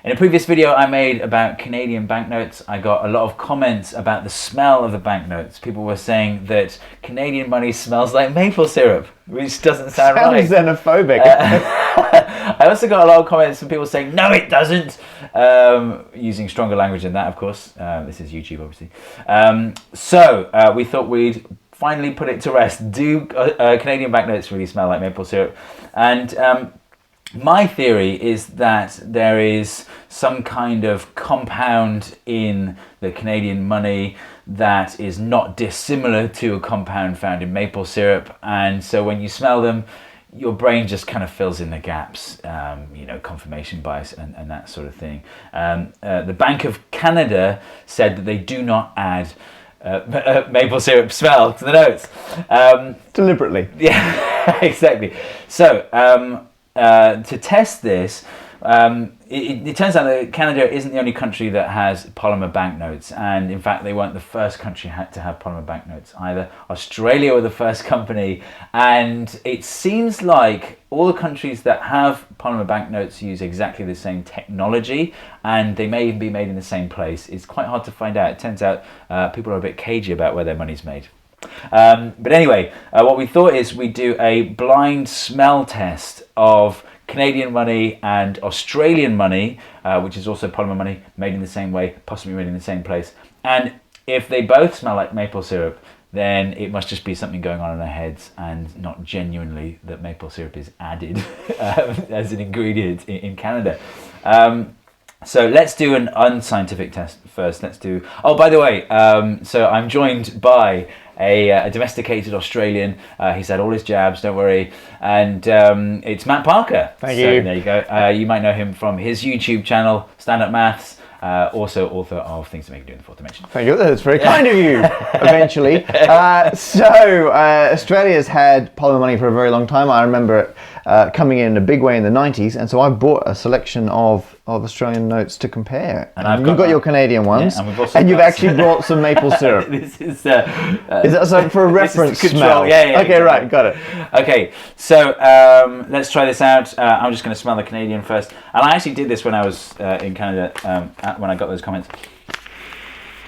In a previous video I made about Canadian banknotes, I got a lot of comments about the smell of the banknotes. People were saying that Canadian money smells like maple syrup, which doesn't sound right. Sounds xenophobic. I also got a lot of comments from people saying, no, it doesn't, using stronger language than that, of course. This is YouTube, obviously. So we thought we'd finally put it to rest. Do Canadian banknotes really smell like maple syrup? And my theory is that there is some kind of compound in the Canadian money that is not dissimilar to a compound found in maple syrup, and so when you smell them, your brain just kind of fills in the gaps, confirmation bias and that sort of thing. The Bank of Canada said that they do not add maple syrup smell to the notes. Deliberately. Yeah, exactly. So, to test this, it turns out that Canada isn't the only country that has polymer banknotes, and in fact they weren't the first country to have polymer banknotes either. Australia were the first company, and it seems like all the countries that have polymer banknotes use exactly the same technology, and they may even be made in the same place. It's quite hard to find out. It turns out people are a bit cagey about where their money's made. But anyway, what we thought is we'd do a blind smell test of Canadian money and Australian money, which is also polymer money, made in the same way, possibly made in the same place. And if they both smell like maple syrup, then it must just be something going on in our heads and not genuinely that maple syrup is added as an ingredient in Canada. So let's do an unscientific test first. Oh, by the way, so I'm joined by a domesticated Australian. He's had all his jabs, don't worry. And it's Matt Parker. Thank you. There you go. You might know him from his YouTube channel, Stand Up Maths. Also author of Things to Make You Do in the Fourth Dimension. Thank you. That's very kind of you, eventually. Australia's had polymer money for a very long time. I remember it coming in a big way in the 90s, and so I bought a selection of Australian notes to compare. And you've got your Canadian ones, and you've actually brought some maple syrup. This is that something for a reference smell? Yeah. Okay, exactly. Right, got it. Okay, so let's try this out. I'm just going to smell the Canadian first. And I actually did this when I was in Canada, when I got those comments.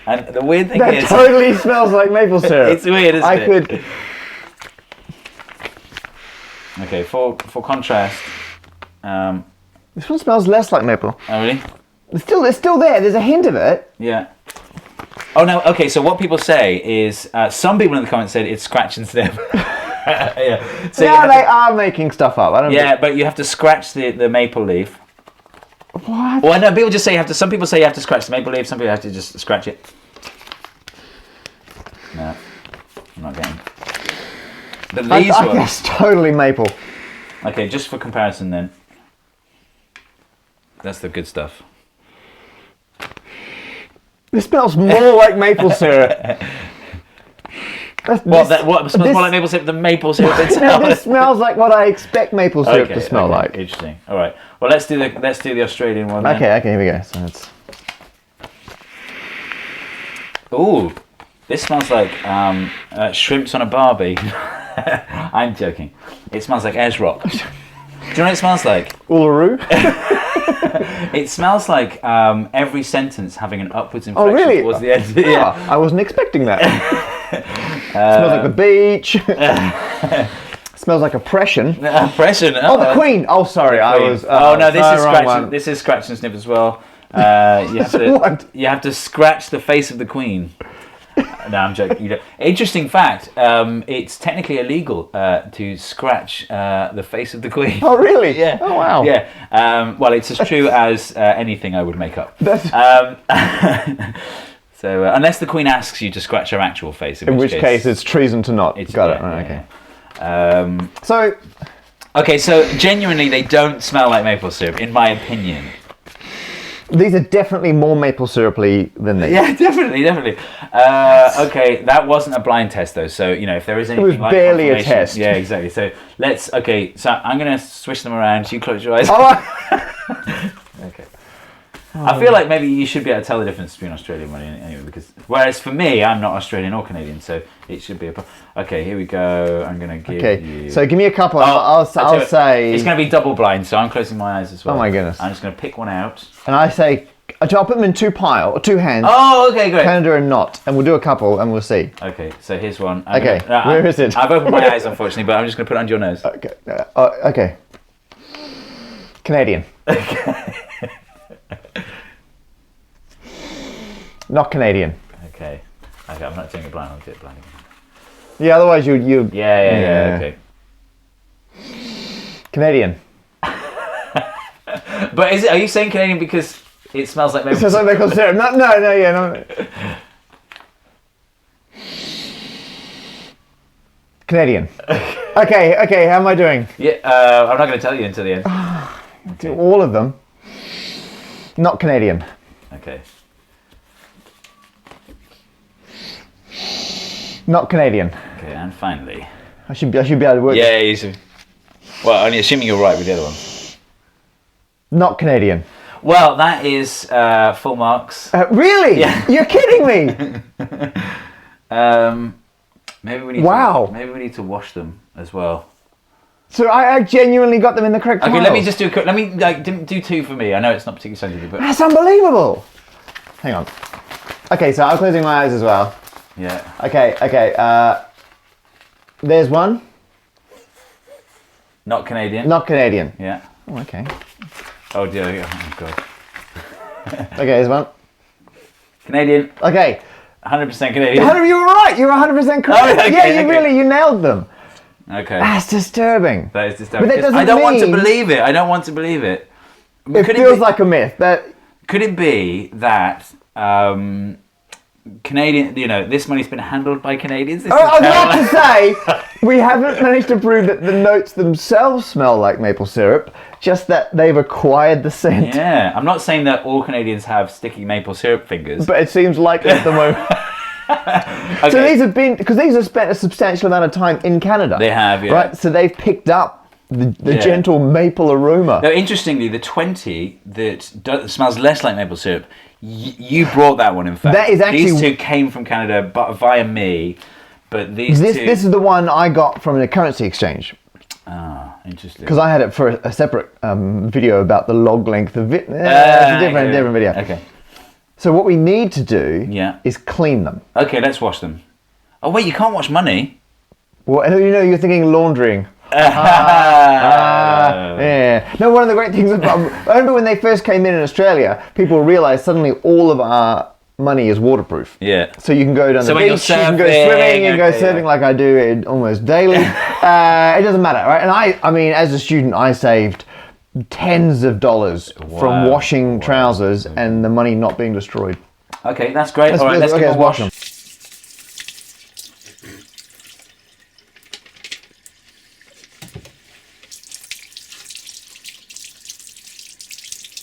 And the weird thing is... That totally smells like maple syrup. It's weird, isn't it? Okay, for contrast... this one smells less like maple. Oh, really? It's still there. There's a hint of it. Yeah. Oh, no, okay, so what people say is... some people in the comments said it's scratch and sniff. Yeah. So yeah, they are making stuff up. But you have to scratch the maple leaf. What? Well, no, people just say you have to. Some people say you have to scratch the maple leaf. Some people have to just scratch it. No, I'm not getting. But these I guess totally maple. Okay, just for comparison, then. That's the good stuff. This smells more like maple syrup. What smells more like maple syrup than maple syrup itself? No, this smells like what I expect maple syrup to smell like. Interesting. All right. Well, let's do the Australian one. Okay, here we go. So it's... Ooh, this smells like shrimps on a barbie. I'm joking. It smells like Ezrock. Do you know what it smells like? Uluru. It smells like every sentence having an upwards inflection towards the end. Yeah. Oh, I wasn't expecting that. Smells like the beach. Smells like oppression. Oppression. Oh, the Queen. Oh, sorry, I was. This is scratch and sniff as well. You have to scratch the face of the Queen. No, I'm joking. Interesting fact. It's technically illegal to scratch the face of the Queen. Oh, really? Yeah. Oh, wow. Yeah. Well, it's as true as anything I would make up. So unless the Queen asks you to scratch her actual face, in which case it's treason to not. Got it. Right, okay. So genuinely, they don't smell like maple syrup, in my opinion. These are definitely more maple syrupy than these. Yeah, definitely. Okay, that wasn't a blind test though. So if there is anything, it was like barely a test. Yeah, exactly. So let's. Okay, so I'm gonna switch them around. You close your eyes. Oh. Okay. I feel like maybe you should be able to tell the difference between Australian money anyway, because whereas for me, I'm not Australian or Canadian, so it should be okay. Here we go. I'm gonna give you. So give me a couple. I'll say it's gonna be double blind, so I'm closing my eyes as well. Oh my goodness! I'm just gonna pick one out, and I say I'll put them in two hands. Oh, okay, great. Canada and not, and we'll do a couple, and we'll see. Okay, so here's one. Where is it? I've opened my eyes, unfortunately, but I'm just gonna put it under your nose. Okay. Okay. Canadian. Okay. Not Canadian. Okay. I'm not doing it blind. I'll do it blind again. Yeah. Otherwise, you. Yeah. Okay. Canadian. But are you saying Canadian because it smells like maple syrup? It smells like maple syrup. No. Canadian. Okay. How am I doing? Yeah. I'm not going to tell you until the end. Okay. All of them. Not Canadian. Okay. Not Canadian. Okay, and finally. I should be able to work. Yeah, you should. Well, only assuming you're right with the other one. Not Canadian. Well, that is full marks. Really? Yeah. You're kidding me. Maybe we need. Wow. Maybe we need to wash them as well. So I genuinely got them in the correct Okay, piles. let me just do a quick. Let me do two for me. I know it's not particularly sensitive, but that's unbelievable. Hang on. Okay, so I'm closing my eyes as well. Yeah. Okay. There's one. Not Canadian. Not Canadian. Yeah. Oh, okay. Oh dear. Oh god. Okay, there's one. Canadian. Okay. 100% Canadian. You were right. You were 100% correct. Oh, okay, Really, you nailed them. Okay. That's disturbing. That is disturbing. But that doesn't I don't want to mean- believe it. I don't want to believe it. It feels like a myth. Could it be that Canadian? This money's been handled by Canadians. I was about to say we haven't managed to prove that the notes themselves smell like maple syrup. Just that they've acquired the scent. Yeah, I'm not saying that all Canadians have sticky maple syrup fingers. But it seems likely at the moment. Okay. So these have spent a substantial amount of time in Canada. They have, yeah. Right, so they've picked up the gentle maple aroma. Now, interestingly, the 20 that smells less like maple syrup, you brought that one, in fact. That is actually... These two came from Canada but via me, but these two... This is the one I got from the currency exchange. Ah, interesting. Because I had it for a separate video about the log length of it. It's a different video. Okay. So what we need to do is clean them. Okay, let's wash them. Oh wait, you can't wash money. Well, you're thinking laundering. Yeah. No, one of the great things about... I remember when they first came in Australia, people realised suddenly all of our money is waterproof. Yeah. So you can go down the when beach, you can go swimming, you can go surfing like I do it almost daily. It doesn't matter, right? And I mean, as a student, I saved tens of dollars from washing trousers and the money not being destroyed. Okay, that's great. All right, let's wash them.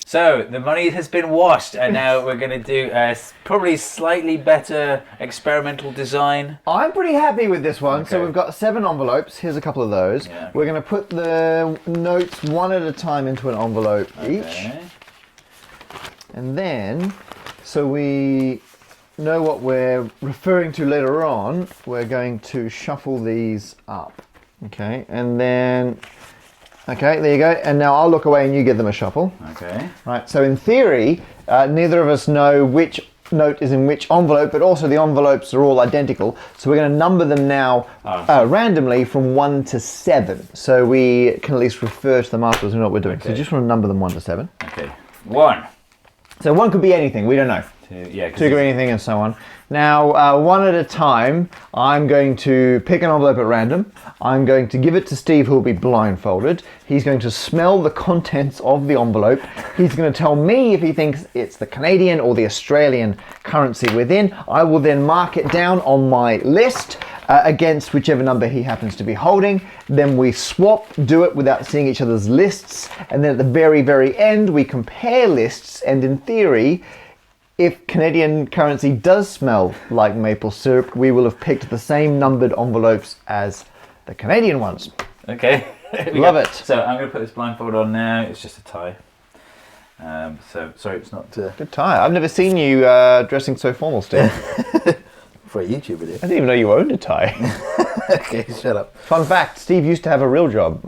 So the money has been washed, and now we're going to do a probably slightly better experimental design. I'm pretty happy with this one. Okay. So we've got 7 envelopes. Here's a couple of those. Yeah. We're going to put the notes one at a time into an envelope each. And then, so we know what we're referring to later on, we're going to shuffle these up. Okay, and then... Okay, there you go. And now I'll look away and you give them a shuffle. Okay. Right, so in theory, neither of us know which note is in which envelope, but also the envelopes are all identical. So we're going to number them now randomly from 1 to 7. So we can at least refer to them afterwards and know what we're doing. Okay. So just want to number them 1 to 7. Okay. 1. So 1 could be anything, we don't know. 2, yeah. 2 could be anything and so on. Now, 1 at a time, I'm going to pick an envelope at random. I'm going to give it to Steve, who will be blindfolded. He's going to smell the contents of the envelope. He's going to tell me if he thinks it's the Canadian or the Australian currency within. I will then mark it down on my list against whichever number he happens to be holding. Then we swap, do it without seeing each other's lists. And then at the very, very end, we compare lists. And in theory, if Canadian currency does smell like maple syrup, we will have picked the same numbered envelopes as the Canadian ones. Okay. Love it. So I'm going to put this blindfold on now. It's just a tie. So sorry, it's not. Good tie. I've never seen you dressing so formal, Steve. For a YouTube video. I didn't even know you owned a tie. Okay, shut up. Fun fact: Steve used to have a real job.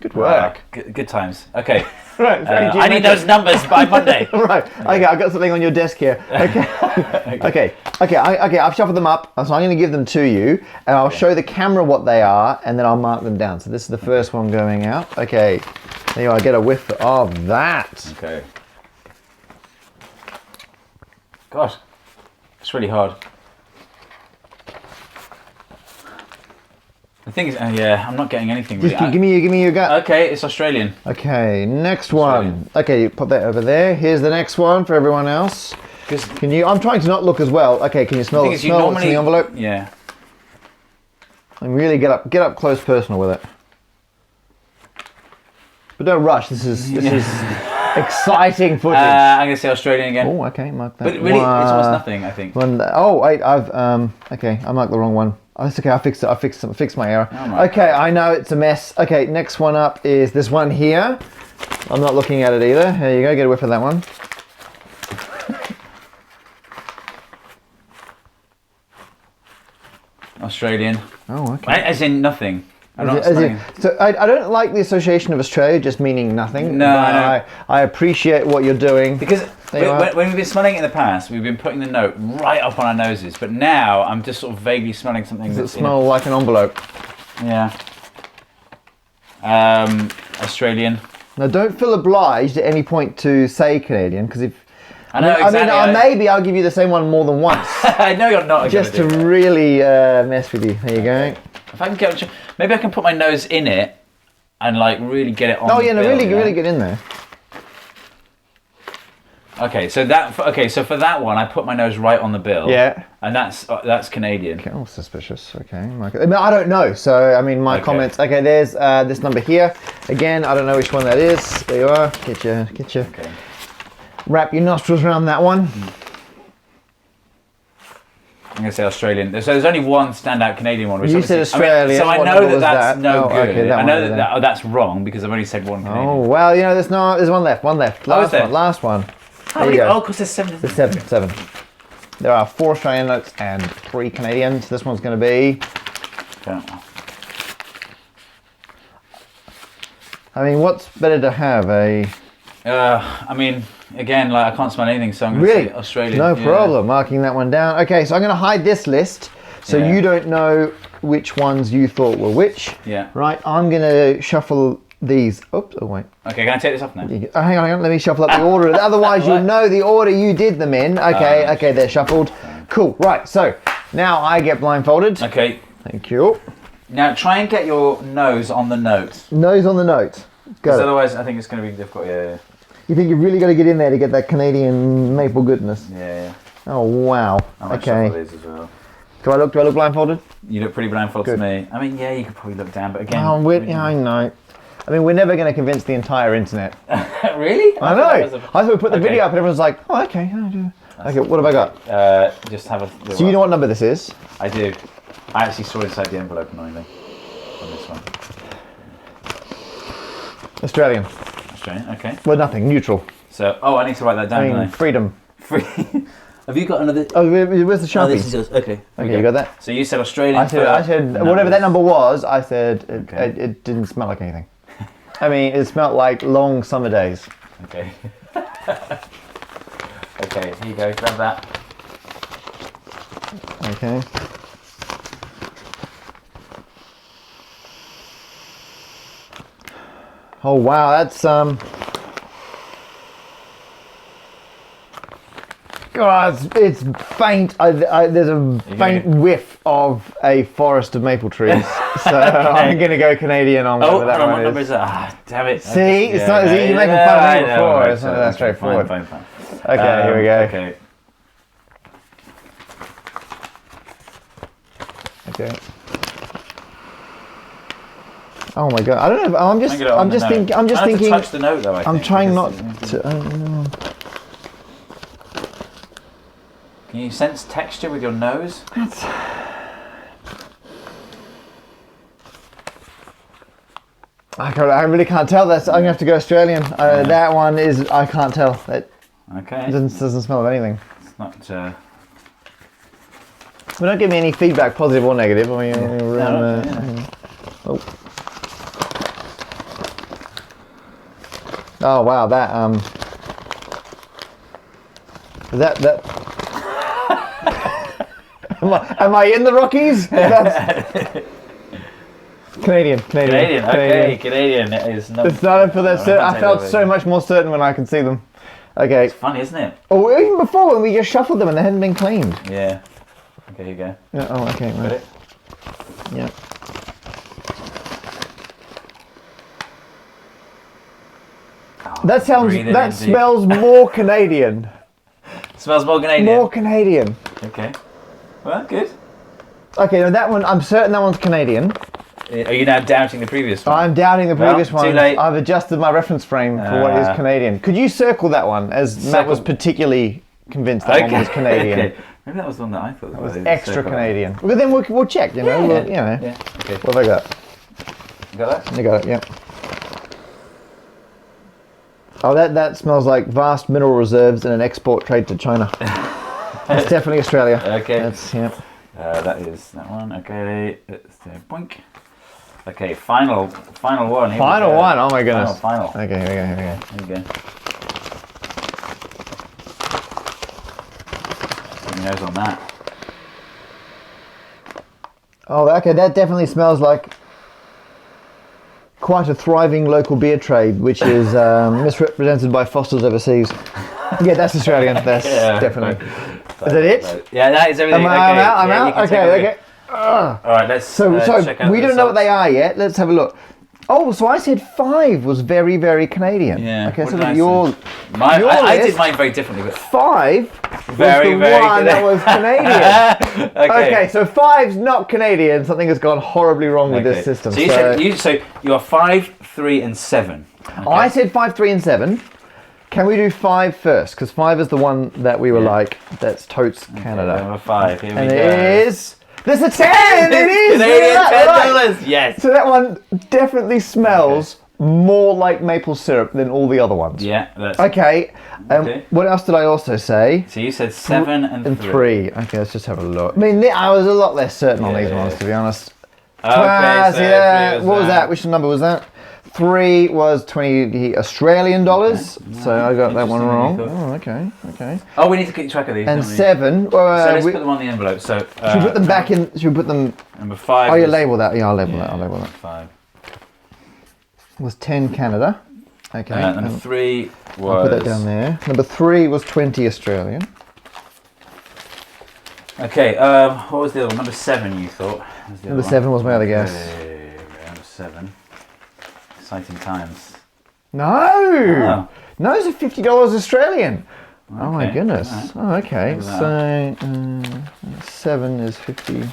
Good work. Good times. Okay. Right. I need those numbers by Monday. Right. Okay, I've got something on your desk here. Okay. Okay. I've shuffled them up, so I'm going to give them to you, and I'll show the camera what they are, and then I'll mark them down. So this is the first one going out. Okay. There you are. Get a whiff of that. Okay. Gosh, it's really hard. The thing is, I'm not getting anything. Really. Just give me your gut. Okay, it's Australian. Okay, next one. Okay, put that over there. Here's the next one for everyone else. Can you? I'm trying to not look as well. Okay, can you smell what's in the envelope? Yeah. And really get up close, personal with it. But don't rush. This is exciting footage. I'm gonna say Australian again. Oh, okay, mark that. But really, it's almost nothing. I think. Wait, I've okay, I marked the wrong one. Oh, that's okay. I fixed it. I fixed my error. Okay, I know it's a mess. Okay, next one up is this one here. I'm not looking at it either. There you go. Get a whiff of that one. Australian. Oh, okay. As in nothing. So I don't like the association of Australia just meaning nothing. No, I appreciate what you're doing. Because when we've been smelling it in the past, we've been putting the note right up on our noses. But now I'm just sort of vaguely smelling something. Does it smell like an envelope? Yeah. Australian. Now don't feel obliged at any point to say Canadian, because if I know exactly. Maybe I'll give you the same one more than once. I know you're not. Just to really mess with you. There you go. If I can get, maybe I can put my nose in it and like really get it on. Oh yeah, no, really get in there. Okay, so for that one, I put my nose right on the bill. Yeah. And that's Canadian. Okay, oh, suspicious. Okay, I don't know. So I mean, my comments. Okay, there's this number here. Again, I don't know which one that is. There you are. Get your. Okay. Wrap your nostrils around that one. I'm going to say Australian. So there's only one standout Canadian one. Which you said Australian. So I know that's no good. Okay, I know that's wrong because I've only said one Canadian. Oh, well, there's one left. Last one. There you go. Oh, because there's seven. There's seven. There are 4 Australian notes and 3 Canadians. This one's going to be... Yeah. I mean, what's better to have? Again, like I can't smell anything, so I'm going to say Australian. No problem. Marking that one down. Okay, so I'm going to hide this list so you don't know which ones you thought were which. Yeah. Right, I'm going to shuffle these. Oops, oh wait. Okay, can I take this off now? Hang on. Let me shuffle up the order. Otherwise, you'll know the order you did them in. Okay, they're shuffled. Cool, right, so now I get blindfolded. Okay. Thank you. Now try and get your nose on the note. Nose on the note. Because otherwise I think it's going to be difficult, yeah. You think you've really got to get in there to get that Canadian maple goodness? Yeah. Oh wow. Okay. These as well. Do I look blindfolded? You look pretty blindfolded to me. I mean, yeah, you could probably look down, but again. I know. I mean, we're never going to convince the entire internet. Really? I know. I thought we put the video up and everyone's like, oh, okay. Okay, what have I got? Just have a. So you know what number this is? I do. I actually saw inside the envelope annoyingly on this one. Australian. Okay. Well, nothing. Neutral. So, I need to write that down. I mean, freedom. Have you got another? Oh, where's the Sharpie? This is yours. Okay. Okay, you got that? So you said Australian. I said whatever that number was. I said it didn't smell like anything. I mean, it smelled like long summer days. Okay. Okay, here you go. Grab that. Okay. Oh wow, that's God, it's faint. There's a faint whiff of a forest of maple trees. So I'm gonna go Canadian on whatever that one what is. number is that? Damn it. See, it's not as easy. You're making fun of me before. It's not that straightforward. Fine. Okay, here we go. Okay. Oh my god! I don't know. I'm just thinking. Touch the note though. I'm trying not to. Can you sense texture with your nose? I really can't tell. I'm gonna have to go Australian. That one is. I can't tell. It doesn't smell of anything. It's not. But don't give me any feedback, positive or negative. I mean, Oh wow, that am I in the Rockies? Canadian. Okay, Canadian. It's not for that. I felt so much more certain when I could see them. Okay. It's funny, isn't it? Oh, even before when we just shuffled them and they hadn't been cleaned. Yeah. Okay, here you go. Yeah, oh, okay. Got Right. it? Yeah. That smells more Canadian. Smells more Canadian? More Canadian. Okay. Well, good. Okay, now that one, I'm certain that one's Canadian. Are you now doubting the previous one? I'm doubting the previous one. Too late. I've adjusted my reference frame for what is Canadian. Could you circle that one, as Matt was particularly convinced that one was Canadian? Okay. Maybe that was the one that I thought was extra Canadian. Well, then we'll check, Yeah. Yeah. Okay. What have I got? You got that? You got it, yeah. Oh, that smells like vast mineral reserves and an export trade to China. That's definitely Australia. Okay. That is that one. Okay, let's do boink. Okay, final one. Here final one. Oh my goodness. Final. Okay, here we go. There you go. Put your nose on that. Oh, okay. That definitely smells like quite a thriving local beer trade, which is misrepresented by Foster's overseas. Yeah, that's Australian. That's definitely. Is that it? Yeah, that is everything. I'm out. Okay. All right, let's. So check out we the don't know what results. they are yet. Let's have a look. Oh, so I said 5 was very, very Canadian. Yeah. Okay, what so did I your say? I did list, mine very differently. But 5 very, was the very one that was Canadian. Okay, so 5's not Canadian. Something has gone horribly wrong with this system. So you are 5, 3, and 7. Okay. I said 5, 3, and 7. Can we do 5 first? Because 5 is the one that we were like, that's totes Canada. Number 5. Here we go. And it is. There's a 10! It is! Canadian $10! $10! Yes! So that one definitely smells more like maple syrup than all the other ones. Yeah, that's okay. What else did I also say? So you said 7 and 3. Okay, let's just have a look. I mean, I was a lot less certain on these ones, to be honest. Okay, what was that? Which number was that? 3 was 20 Australian dollars. Okay. So I got that one wrong. Oh, okay. Oh, we need to keep track of these. And don't we? 7. So let's put them on the envelope. So should we put them back in? Should we put them? Number 5. Oh, you label that. Yeah, I'll label that. 5 was 10 Canada. Okay. Number 3 was. I'll put that down there. Number 3 was 20 Australian. Okay. What was the other one? Number 7. You thought. Number 7 was my other guess. Number 7. Exciting times. No, those are $50 Australian. Okay. Oh my goodness. Right. Oh, okay. So 7 is 50.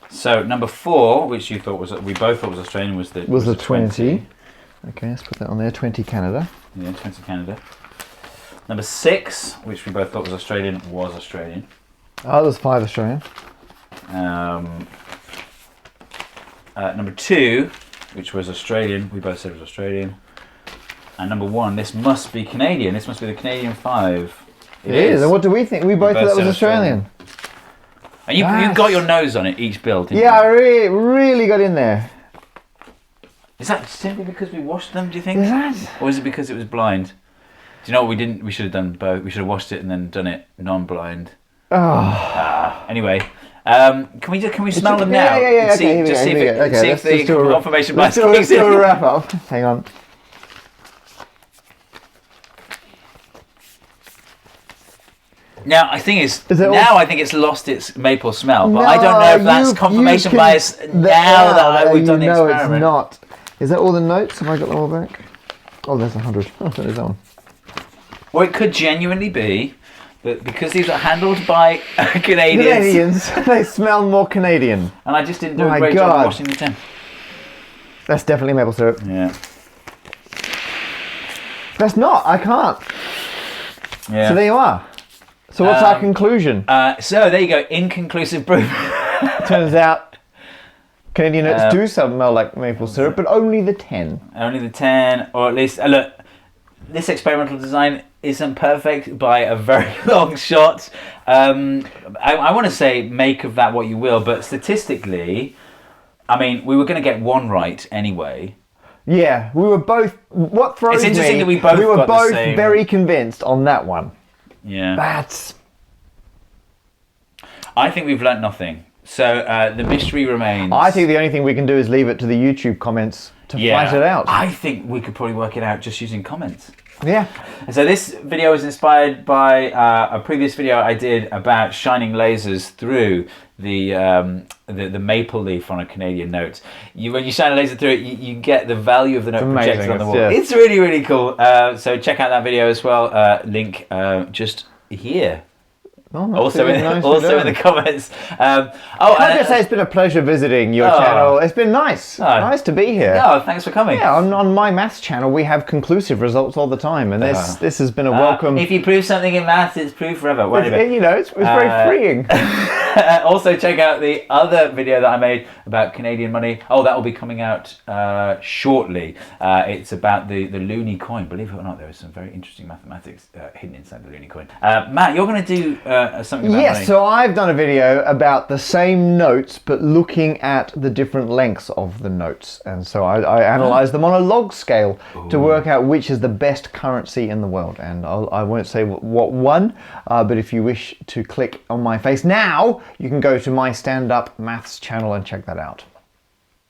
So number 4, which you thought we both thought was Australian, was the 20. Okay, let's put that on there. 20 Canada. Yeah, 20 Canada. Number 6, which we both thought was Australian. Oh, there's 5 Australian. Number 2, which was Australian, we both said it was Australian. And number 1, this must be Canadian. This must be the Canadian 5. It is. And what do we think? We both thought that was Australian. And you got your nose on it each build, didn't you? Yeah, I really got in there. Is that simply because we washed them, do you think? Is that? Or is it because it was blind? Do you know what we didn't? We should have done both. We should have washed it and then done it non-blind. Oh. Anyway. Can we smell them now? Yeah. See if the confirmation bias kicks in. Let's do a wrap up. Hang on. Now, I think it's lost its maple smell, but I don't know if that's confirmation bias now that we've done the experiment. No, it's not. Is that all the notes? Have I got them all back? Oh, there's 100. Oh, there's that one. Or it could genuinely be that because these are handled by Canadians, they smell more Canadian. And I just didn't do a great job of washing the tin. That's definitely maple syrup. Yeah. That's not. I can't. Yeah. So there you are. So what's our conclusion? So there you go. Inconclusive proof. Turns out Canadian notes do smell like maple syrup, but only the 10. Only the 10, or at least... look, this experimental design isn't perfect by a very long shot. I want to say make of that what you will, but statistically, I mean, we were going to get one right anyway. Yeah, we were both... What throws me... It's interesting that we were both same... very convinced on that one. Yeah. That's... I think we've learnt nothing. So the mystery remains. I think the only thing we can do is leave it to the YouTube comments to fight it out. I think we could probably work it out just using comments. Yeah. So this video was inspired by a previous video I did about shining lasers through the maple leaf on a Canadian note. When you shine a laser through it, you get the value of the note projected on the wall. It's really, really cool. So check out that video as well. Link just here. Oh, also in the comments. Can I just say it's been a pleasure visiting your channel. It's been nice. Nice to be here. Oh, thanks for coming. Yeah, on my maths channel we have conclusive results all the time, and this has been a welcome. If you prove something in maths, it's proof forever. It's very freeing. Also check out the other video that I made about Canadian money. Oh, that will be coming out shortly. It's about the loonie coin. Believe it or not, there is some very interesting mathematics hidden inside the loonie coin. Matt, you're going to do something about money. So I've done a video about the same notes, but looking at the different lengths of the notes. And so I analysed them on a log scale to work out which is the best currency in the world. And I won't say what won, but if you wish to click on my face now, you can go to my stand-up maths channel and check that out.